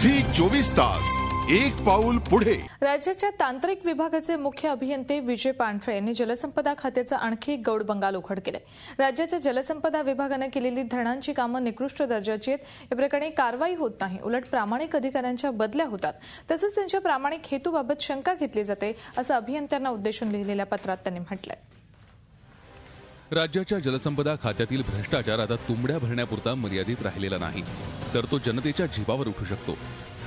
Zee 24 तास एक पाऊल पुढे। राज्याच्या तांत्रिक विभागाचे मुख्य अभियंते विजय पांढरे यांनी जलसंपदा खात्याचा आणखी एक गौडबंगाल उघड केलाय। राज्याच्या जलसंपदा विभागाने केलेली धरणांची कामं निकृष्ट दर्जाची आहेत। या प्रकरणी कारवाई होत नाही, उलट प्रामाणिक अधिकाऱ्यांच्या बदल्या होतात, तसंच त्यांच्या प्रामाणिक हेतूबाबत शंका घेतली जाते, असं अभियंत्यांना उद्देशून लिहिलेल्या पत्रात त्यांनी म्हटलंय। राज्याच्या जलसंपदा खात्यातील भ्रष्टाचार आता तुंबड्या भरण्यापुरता मर्यादित राहिलेला नाही, तर तो जनतेच्या जीवावर उठू शकतो।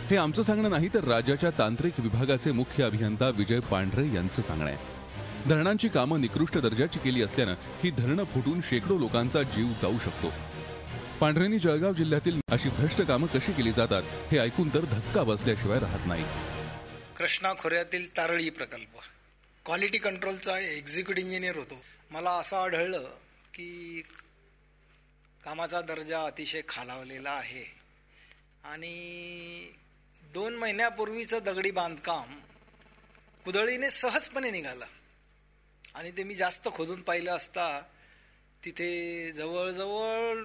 हे आमचं सांगणं नाही, तर राज्याच्या तांत्रिक विभागाचे मुख्य अभियंता विजय पांढरे यांचं सांगणं आहे। धरणांची कामं निकृष्ट दर्जाची केली असल्यानं ही धरणं फुटून शेकडो लोकांचा जीव जाऊ शकतो। पांढरेंनी जळगाव जिल्ह्यातील अशी भ्रष्ट कामं कशी केली जातात हे ऐकून तर धक्का बसल्याशिवाय राहत नाही। कृष्णा खोऱ्यातील तारळी प्रकल्प क्वालिटी कंट्रोलचा एक्झिक्युटिव्ह इंजिनियर होतो। मला असं आढळलं की कामाचा दर्जा अतिशय खालावलेला आहे आणि 2 महिन्यापूर्वीचं दगडी बांधकाम कुदळीने सहजपणे निघालं आणि ते मी जास्त खोदून पाहिलं असता तिथे जवळजवळ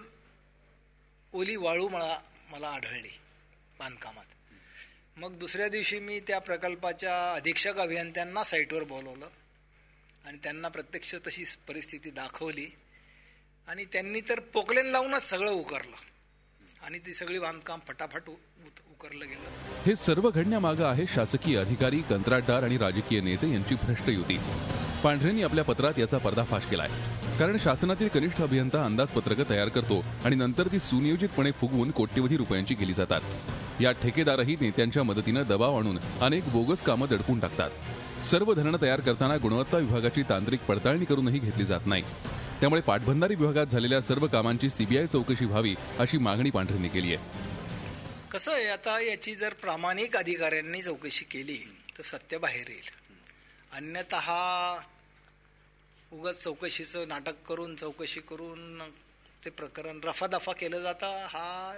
ओली वाळू मला आढळली बांधकामात। मग दुसऱ्या दिवशी मी त्या प्रकल्पाच्या अधीक्षक अभियंत्यांना साईटवर बोलवलं आणि त्यांना प्रत्यक्ष तशी परिस्थिती दाखवली आणि त्यांनी तर पोकलेन लावूनच सगळं उकरलं आणि ती सगळी बांधकाम फटाफट उकरलं गेलं। हे सर्व घडण्यामागे आहे शासकीय अधिकारी, कंत्राटदार आणि राजकीय नेते यांची भ्रष्ट युती। पांढरेंनी आपल्या पत्रात याचा पर्दाफाश केलाय, कारण शासनातील कनिष्ठ अभियंता अंदाजपत्रकं तयार करतो आणि नंतर ती सुनियोजितपणे फुगवून कोट्यवधी रुपयांची केली जातात। या ठेकेदारही नेत्यांच्या मदतीनं दबाव आणून अनेक बोगस कामं दडपून टाकतात। सर्व धरणं तयार करताना गुणवत्ता विभागाची तांत्रिक पडताळणी करूनही घेतली जात नाही। त्यामुळे पाटबंधारी विभागात झालेल्या सर्व कामांची सीबीआय चौकशी व्हावी अशी मागणी पांढरेंनी केली आहे। कसं आहे, आता याची जर प्रामाणिक अधिकाऱ्यांनी चौकशी केली तर सत्य बाहेर येईल, अन्यथा उगाच चौकशीचं नाटक करून चौकशी करून ते प्रकरण रफादफा केलं जातं, हा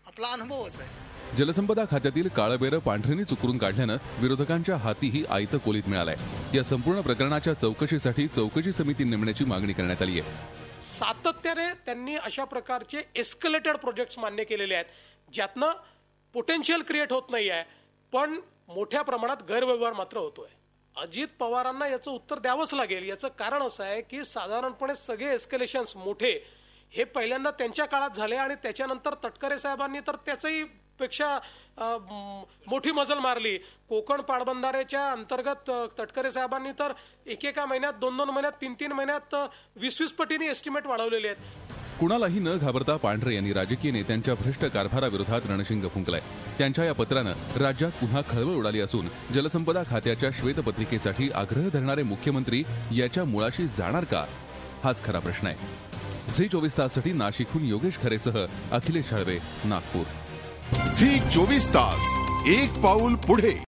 आपला अनुभवच आहे। जलसंपदा खात्यातील काळबेरं पांढरेंनीच उकरून काढल्यानं विरोधकांच्या हातीही आयतं कोलीत मिळालंय। या संपूर्ण प्रकरणाच्या चौकशीसाठी चौकशी समिती नेमण्याची मागणी करण्यात आली आहे। सातत्याने त्यांनी अशा प्रकारचे एस्केलेटेड प्रोजेक्ट्स मान्य केलेले आहेत, ज्यातनं पोटेन्शियल क्रिएट होत नाही आहे, पण मोठ्या प्रमाणात गैरव्यवहार मात्र होतोय। अजित पवारांना याचं उत्तर द्यावंच लागेल। याचं कारण असं आहे की साधारणपणे सगळे एस्केलेशन्स मोठे हे पहिल्यांदा त्यांच्या काळात झाले आणि त्याच्यानंतर तटकरे साहेबांनी तर त्याचंही पेक्षा मोठी मजल मारली। कोकण पाटबंधाऱ्याच्या अंतर्गत तटकरे साहेबांनी तर एकेका महिन्यात 2-2 महिन्यात 3-3 महिन्यात 20-20 पटीने एस्टिमेट वाढवलेले आहेत। कुणालाही न घाबरता पांढरे यांनी राजकीय नेत्यांच्या भ्रष्ट कारभाराविरोधात रणशिंग फुंकलाय। त्यांच्या या पत्रानं राज्यात पुन्हा खळबळ उडाली असून जलसंपदा खात्याच्या श्वेतपत्रिकेसाठी आग्रह धरणारे मुख्यमंत्री याच्या मुळाशी जाणार का, हाच खरा प्रश्न आहे। झी 24 ताससाठी नाशिकहून योगेश खरेसह अखिलेश हळवे, नागपूर। झी 24 तास एक पाऊल पुढे।